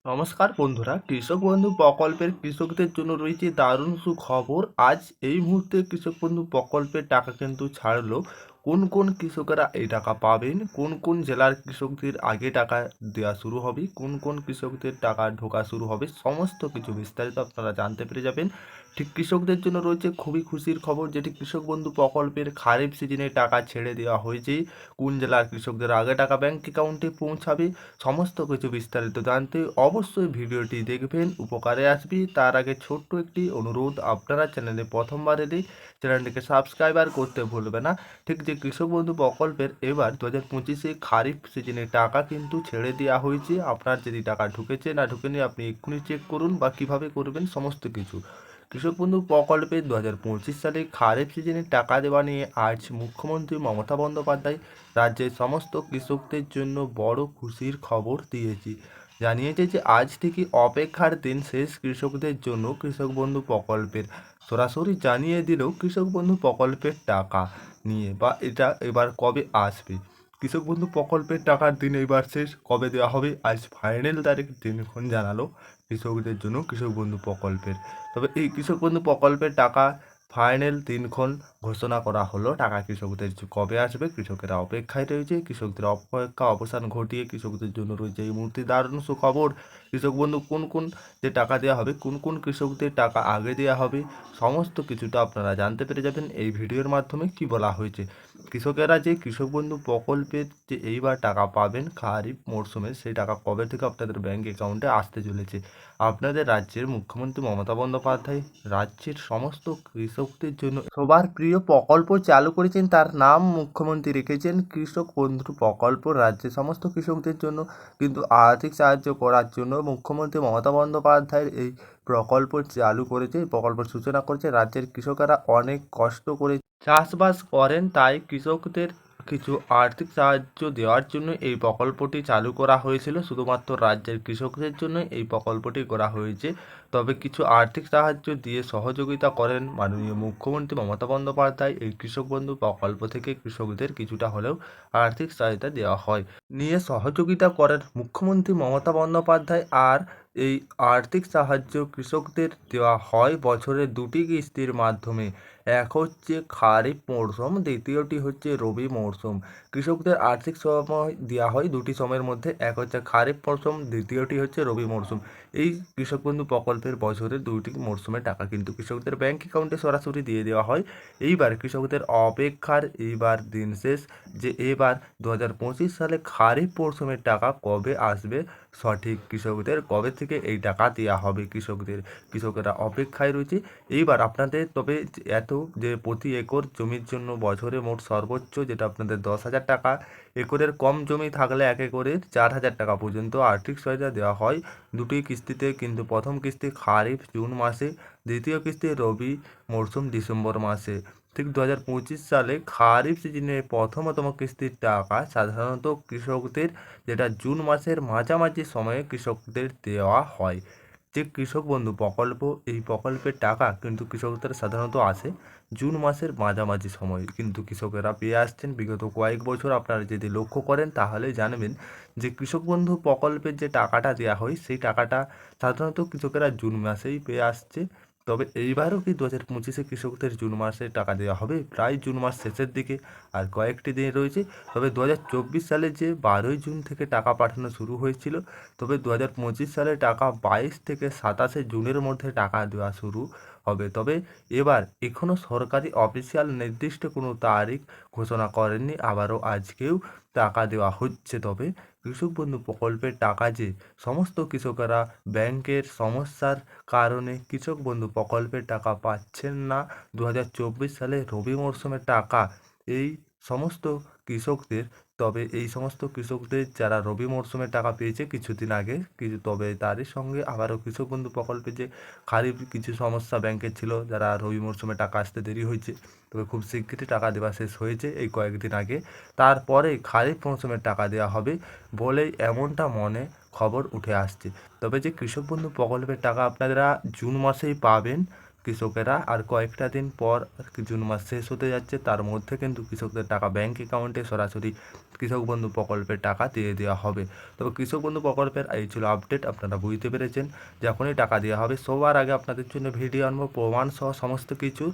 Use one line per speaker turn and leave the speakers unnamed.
নমস্কার বন্ধুরা, কৃষক বন্ধু প্রকল্পের কৃষকদের জন্য রয়েছে দারুণ সুখবর। আজ এই মুহূর্তে কৃষক বন্ধু প্রকল্পের টাকা কিন্তু ছাড়লো। কোন কোন কৃষকেরা এই টাকা পাবেন, কোন কোন জেলার কৃষকদের আগে টাকা দেওয়া শুরু হবে, কোন কোন কৃষকদের টাকা ঢোকা শুরু হবে, সমস্ত কিছু বিস্তারিত আপনারা জানতে পেরে যাবেন। ঠিক কৃষকদের জন্য রয়েছে খুবই খুশির খবর, যেটি কৃষক বন্ধু প্রকল্পের খারিফ সিজনে টাকা ছেড়ে দেওয়া হয়েছে। কোন জেলার কৃষকদের আগে টাকা ব্যাংক অ্যাকাউন্টে পৌঁছাবে, সমস্ত কিছু বিস্তারিত জানতে অবশ্যই ভিডিওটি দেখবেন, উপকারে আসবে। তার আগে ছোট্ট একটি অনুরোধ, আপনারা চ্যানেলে প্রথমবার এলে চ্যানেলটিকে সাবস্ক্রাইব আর করতে ভুলবে না। ঠিক যে কৃষক বন্ধু প্রকল্পের এবার 2025 খারিফ সিজনে টাকা কিন্তু ছেড়ে দেওয়া হয়েছে। আপনার যদি টাকা ঢুকেছে না ঢুকেনি আপনি এক্ষুনি চেক করুন, বা কিভাবে করবেন সমস্ত কিছু। কৃষক বন্ধু প্রকল্পে 2025 সালে খারিফ সিজনে টাকা দেওয়া নিয়ে আজ মুখ্যমন্ত্রী মমতা বন্দ্যোপাধ্যায় রাজ্যের সমস্ত কৃষকদের জন্য বড় খুশির খবর দিয়েছি। জানিয়েছে যে আজ থেকে অপেক্ষার দিন শেষ কৃষকদের জন্য। কৃষক বন্ধু প্রকল্পের সরাসরি জানিয়ে দিলেও কৃষক বন্ধু প্রকল্পের টাকা নিয়ে, বা এটা এবার কবে আসবে, কৃষক বন্ধু প্রকল্পের টাকার দিন এবার শেষ, কবে দেওয়া হবে, আজ ফাইনাল তারিখ দিনক্ষণ জানালো কৃষকদের জন্য কৃষক বন্ধু প্রকল্পের। তবে এই কৃষক বন্ধু প্রকল্পের টাকা ফাইনাল দিনক্ষণ ঘোষণা করা হলো। টাকা কৃষকদের কবে আসবে কৃষকেরা অপেক্ষায় রয়েছে। কৃষকদের অপেক্ষা অবসান ঘটিয়ে কৃষকদের জন্য রয়েছে এই মুহূর্তে দারুণ সুখবর। কৃষক বন্ধু কোন কোন যে টাকা দেওয়া হবে, কোন কোন কৃষকদের টাকা আগে দেওয়া হবে, সমস্ত কিছুটা আপনারা জানতে পেরে যাবেন এই ভিডিওর মাধ্যমে। কি বলা হয়েছে, কৃষকেরা যে কৃষক বন্ধু প্রকল্পের যে এইবার টাকা পাবেন খারিফ মরশুমে, সেই টাকা কবে থেকে আপনাদের ব্যাংক অ্যাকাউন্টে আসতে চলেছে। আপনাদের রাজ্যের মুখ্যমন্ত্রী মমতা বন্দ্যোপাধ্যায় রাজ্যের সমস্ত কৃষকদের জন্য সবার প্রিয় প্রকল্প চালু করেছেন। তার নাম মুখ্যমন্ত্রী রেখেছেন কৃষক বন্ধু প্রকল্প। রাজ্যের সমস্ত কৃষকদের জন্য কিন্তু আর্থিক সাহায্য করার জন্য মুখ্যমন্ত্রী মমতা বন্দ্যোপাধ্যায়ের এই প্রকল্প চালু করেছে, এই প্রকল্পের সূচনা করেছে। রাজ্যের কৃষকেরা অনেক কষ্ট করে চাষবাস করেন, তাই কৃষকদের কিছু আর্থিক সাহায্য দেওয়ার জন্য এই প্রকল্পটি চালু করা হয়েছিল। শুধুমাত্র রাজ্যের কৃষকদের জন্য এই প্রকল্পটি করা হয়েছে। তবে কিছু আর্থিক সাহায্য দিয়ে সহযোগিতা করেন মাননীয় মুখ্যমন্ত্রী মমতা বন্দ্যোপাধ্যায়। এই কৃষক বন্ধু প্রকল্প থেকে কৃষকদের কিছুটা হলেও আর্থিক সহায়তা দেওয়া হয়, নিয়ে সহযোগিতা করেন মুখ্যমন্ত্রী মমতা বন্দ্যোপাধ্যায়। আর এই আর্থিক সাহায্য কৃষকদের দেওয়া হয় বছরের দুটি কিস্তির মাধ্যমে। এক হচ্ছে খারিফ মরশুম, দ্বিতীয়টি হচ্ছে রবি মরশুম। কৃষকদের আর্থিক সময় দেওয়া হয় দুটি সময়ের মধ্যে, এক হচ্ছে খারিফ মরশুম, দ্বিতীয়টি হচ্ছে রবি মরশুম। এই কৃষক বন্ধু প্রকল্পের বছরের দুটি মরশুমে টাকা কিন্তু কৃষকদের ব্যাংক অ্যাকাউন্টে সরাসরি দিয়ে দেওয়া হয়। এইবার কৃষকদের অপেক্ষার এইবার দিন শেষ, যে এবার 2025 সালে খারিফ মরশুমের টাকা কবে আসবে, সঠিক কৃষকদের কবে থেকে এই টাকা দেওয়া হবে কৃষকদের। কৃষকেরা অপেক্ষায় রয়েছে। এইবার আপনাদের তবে এত যে প্রতি একর জমির জন্য বছরে মোট সর্বোচ্চ যেটা আপনাদের 10,000 টাকা, একরের কম জমি থাকলে এক একরের 4,000 টাকা পর্যন্ত আর্থিক সহায়তা দেওয়া হয় দুটি কিস্তিতে। কিন্তু প্রথম কিস্তি খারিফ জুন মাসে, দ্বিতীয় কিস্তি রবি মরশুম ডিসেম্বর মাসে। ঠিক 2025 সালে খারিফ সিজনে প্রথমতম কিস্তির টাকা সাধারণত কৃষকদের, যেটা জুন মাসের মাঝামাঝি সময়ে কৃষকদের দেওয়া হয়। যে কৃষক বন্ধু প্রকল্প, এই প্রকল্পের টাকা কিন্তু কৃষকদের সাধারণত আসে জুন মাসের মাঝামাঝি সময়, কিন্তু কৃষকেরা পেয়ে আসছেন বিগত কয়েক বছর। আপনারা যদি লক্ষ্য করেন তাহলে জানবেন যে কৃষক বন্ধু প্রকল্পের যে টাকাটা দেওয়া হয় সেই টাকাটা সাধারণত কৃষকেরা জুন মাসেই পেয়ে আসছে। তবে এইবারও কি 2025 কৃষকদের জুন মাসে টাকা দেওয়া হবে, প্রায় জুন মাস শেষের দিকে আর কয়েকটি দিন রয়েছে। তবে 2024 সালে যে 12ই জুন থেকে টাকা পাঠানো শুরু হয়েছিল, তবে 2025 সালে টাকা 22 থেকে 27শে জুনের মধ্যে টাকা দেওয়া শুরু হবে। তবে এবার এখনও সরকারি অফিসিয়াল নির্দিষ্ট কোনো তারিখ ঘোষণা করেননি, আবারও আজকেও টাকা দেওয়া হচ্ছে। তবে কৃষক বন্ধু প্রকল্পের টাকা যে সমস্ত কৃষকেরা ব্যাংকের সমস্যার কারণে কৃষক বন্ধু প্রকল্পের টাকা পাচ্ছেন না, 2024 সালে রবি মরশুমের টাকা এই সমস্ত কৃষকদের, তবে এই সমস্ত কৃষকদের যারা রবি মরশুমের টাকা পেয়েছে কিছুদিন আগে কিছু, তবে তারই সঙ্গে আবারও কৃষক বন্ধু প্রকল্পে যে খারিফ কিছু সমস্যা ব্যাংকের ছিল, যারা রবি মরশুমে টাকা আসতে দেরি হয়েছে, তবে খুব শিগগিরই টাকা দেওয়া শেষ হয়েছে এই কয়েকদিন আগে। তারপরে খারিফ মরশুমের টাকা দেওয়া হবে বলেই এমনটা মনে খবর উঠে আসছে। তবে যে কৃষক বন্ধু প্রকল্পের টাকা আপনারা জুন মাসেই পাবেন, কৃষকেরা আর কয়েকটা দিন পর জুন মাস শেষ হতে যাচ্ছে, তার মধ্যে কিন্তু কৃষকদের টাকা ব্যাংক অ্যাকাউন্টে সরাসরি কৃষক বন্ধু প্রকল্পের টাকা দিয়ে দেওয়া হবে। তবে কৃষক বন্ধু প্রকল্পের এই ছিল আপডেট, আপনারা বুঝতে পেরেছেন। যখনই টাকা দেওয়া হবে সবার আগে আপনাদের জন্য ভিডিও আনবো প্রমাণ সহ সমস্ত কিছু।